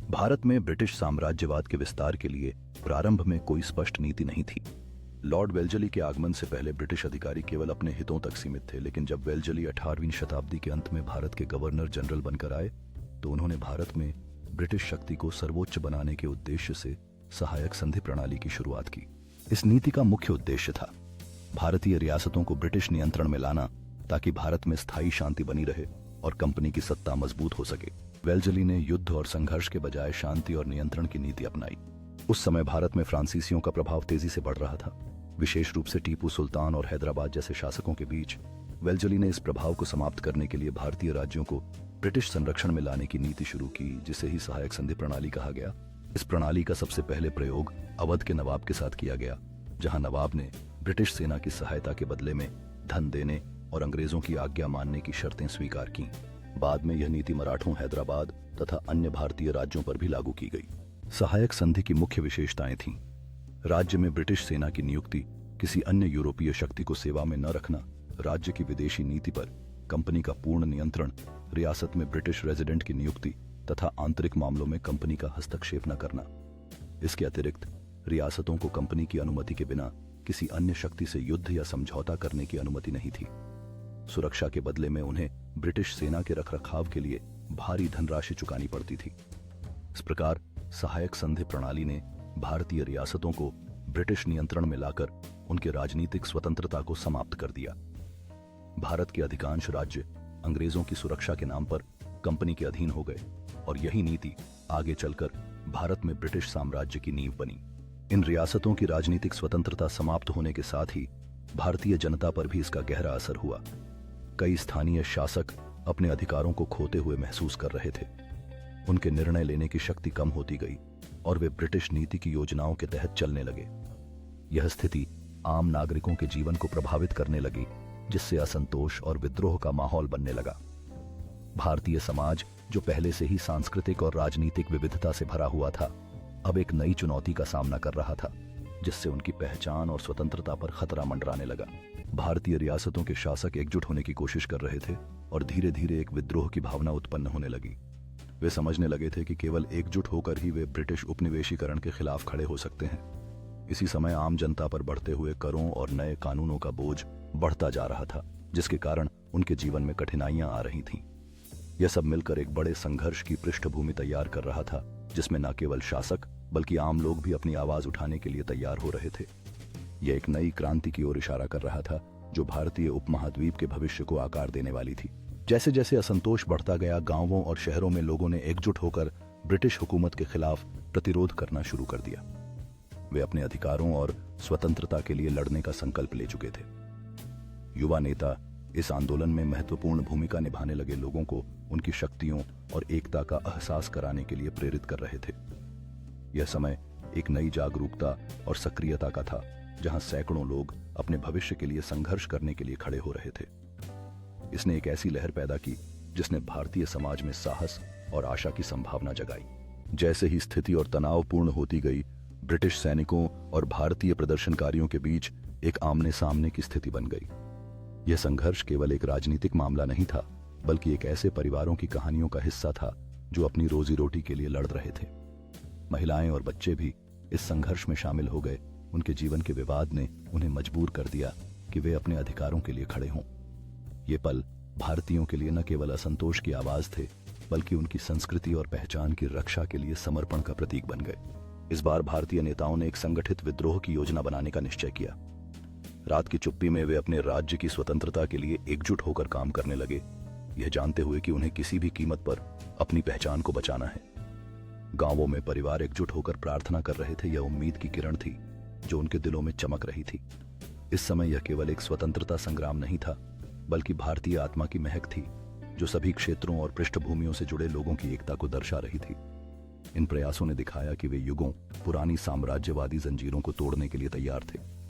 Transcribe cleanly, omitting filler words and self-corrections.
भारत में ब्रिटिश साम्राज्यवाद के विस्तार के लिए प्रारंभ में कोई स्पष्ट नीति नहीं थी। लॉर्ड वेल्जली के आगमन से पहले ब्रिटिश अधिकारी केवल अपने हितों तक सीमित थे, लेकिन जब वेल्जली 18वीं शताब्दी के अंत में भारत के गवर्नर जनरल बनकर आए तो उन्होंने भारत में ब्रिटिश शक्ति को सर्वोच्च बनाने के उद्देश्य से सहायक संधि प्रणाली की शुरुआत की। इस नीति का मुख्य उद्देश्य था भारतीय रियासतों को ब्रिटिश नियंत्रण में लाना, ताकि भारत में स्थायी शांति बनी रहे और कंपनी की सत्ता मजबूत हो सके। वेल्जली ने युद्ध और संघर्ष के बजाय शांति और नियंत्रण की नीति अपनाई। उस समय भारत में फ्रांसीसियों का प्रभाव तेजी से बढ़ रहा था, विशेष रूप से टीपू सुल्तान और हैदराबाद जैसे शासकों के बीच। वेल्जली ने इस प्रभाव को समाप्त करने के लिए भारतीय राज्यों को ब्रिटिश संरक्षण में लाने की नीति शुरू की, जिसे ही सहायक संधि प्रणाली कहा गया। इस प्रणाली का सबसे पहले प्रयोग अवध के नवाब के साथ किया गया, जहां नवाब ने ब्रिटिश सेना की सहायता के बदले में धन देने और अंग्रेजों की आज्ञा मानने की शर्तें स्वीकार की। बाद में यह नीति मराठों, हैदराबाद तथा अन्य भारतीय राज्यों पर भी लागू की गई। सहायक संधि की मुख्य विशेषताएं थीं: राज्य में ब्रिटिश सेना की नियुक्ति, किसी अन्य यूरोपीय शक्ति को सेवा में न रखना, राज्य की विदेशी नीति पर कंपनी का पूर्ण नियंत्रण, रियासत में ब्रिटिश रेजिडेंट की नियुक्ति तथा आंतरिक मामलों में कंपनी का हस्तक्षेप न करना। इसके अतिरिक्त रियासतों को कंपनी की अनुमति के बिना किसी अन्य शक्ति से युद्ध या समझौता करने की अनुमति नहीं थी। सुरक्षा के बदले में उन्हें ब्रिटिश सेना के रखरखाव के लिए भारी धनराशि चुकानी पड़ती थी। इस प्रकार सहायक संधि प्रणाली ने भारतीय रियासतों को ब्रिटिश नियंत्रण में लाकर उनके राजनीतिक स्वतंत्रता को समाप्त कर दिया। भारत के अधिकांश राज्य अंग्रेजों की सुरक्षा के नाम पर कंपनी के अधीन हो गए और यही नीति आगे चलकर भारत में ब्रिटिश साम्राज्य की नींव बनी। इन रियासतों की राजनीतिक स्वतंत्रता समाप्त होने के साथ ही भारतीय जनता पर भी इसका गहरा असर हुआ। कई स्थानीय शासक अपने अधिकारों को खोते हुए महसूस कर रहे थे। उनके निर्णय लेने की शक्ति कम होती गई और वे ब्रिटिश नीति की योजनाओं के तहत चलने लगे। यह स्थिति आम नागरिकों के जीवन को प्रभावित करने लगी, जिससे असंतोष और विद्रोह का माहौल बनने लगा। भारतीय समाज, जो पहले से ही सांस्कृतिक और राजनीतिक विविधता से भरा हुआ था, अब एक नई चुनौती का सामना कर रहा था, जिससे उनकी पहचान और स्वतंत्रता पर खतरा मंडराने लगा। भारतीय रियासतों के शासक एकजुट होने की कोशिश कर रहे थे और धीरे धीरे एक विद्रोह की भावना उत्पन्न होने लगी। वे समझने लगे थे कि केवल एकजुट होकर ही वे ब्रिटिश उपनिवेशीकरण के खिलाफ खड़े हो सकते हैं। इसी समय आम जनता पर बढ़ते हुए करों और नए कानूनों का बोझ बढ़ता जा रहा था, जिसके कारण उनके जीवन में कठिनाइयां आ रही थीं। यह सब मिलकर एक बड़े संघर्ष की पृष्ठभूमि तैयार कर रहा था, जिसमें न केवल शासक बल्कि आम लोग भी अपनी आवाज उठाने के लिए तैयार हो रहे थे। यह एक नई क्रांति की ओर इशारा कर रहा था, जो भारतीय उपमहाद्वीप के भविष्य को आकार देने वाली थी। जैसे जैसे असंतोष बढ़ता गया, गांवों और शहरों में लोगों ने एकजुट होकर ब्रिटिश हुकूमत के खिलाफ प्रतिरोध करना शुरू कर दिया। वे अपने अधिकारों और स्वतंत्रता के लिए लड़ने का संकल्प ले चुके थे। युवा नेता इस आंदोलन में महत्वपूर्ण भूमिका निभाने लगे लोगों को उनकी शक्तियों और एकता का एहसास कराने के लिए प्रेरित कर रहे थे। यह समय एक नई जागरूकता और सक्रियता का था, जहां सैकड़ों लोग अपने भविष्य के लिए संघर्ष करने के लिए खड़े हो रहे थे। इसने एक ऐसी लहर पैदा की जिसने भारतीय समाज में साहस और आशा की संभावना जगाई। जैसे ही स्थिति और तनावपूर्ण होती गई, ब्रिटिश सैनिकों और भारतीय प्रदर्शनकारियों के बीच एक आमने सामने की स्थिति बन गई। यह संघर्ष केवल एक राजनीतिक मामला नहीं था, बल्कि एक ऐसे परिवारों की कहानियों का हिस्सा था जो अपनी रोजी रोटी के लिए लड़ रहे थे। महिलाएं और बच्चे भी इस संघर्ष में शामिल हो गए। उनके जीवन के विवाद ने उन्हें मजबूर कर दिया कि वे अपने अधिकारों के लिए खड़े हों। ये पल भारतीयों के लिए न केवल असंतोष की आवाज थे, बल्कि उनकी संस्कृति और पहचान की रक्षा के लिए समर्पण का प्रतीक बन गए। इस बार भारतीय नेताओं ने एक संगठित विद्रोह की योजना बनाने का निश्चय किया। रात की चुप्पी में वे अपने राज्य की स्वतंत्रता के लिए एकजुट होकर काम करने लगे, यह जानते हुए कि उन्हें किसी भी कीमत पर अपनी पहचान को बचाना है। गांवों में परिवार एकजुट होकर प्रार्थना कर रहे थे। यह उम्मीद की किरण थी जो उनके दिलों में चमक रही थी। इस समय यह केवल एक स्वतंत्रता संग्राम नहीं था, बल्कि भारतीय आत्मा की महक थी, जो सभी क्षेत्रों और पृष्ठभूमियों से जुड़े लोगों की एकता को दर्शा रही थी। इन प्रयासों ने दिखाया कि वे युगों पुरानी साम्राज्यवादी जंजीरों को तोड़ने के लिए तैयार थे।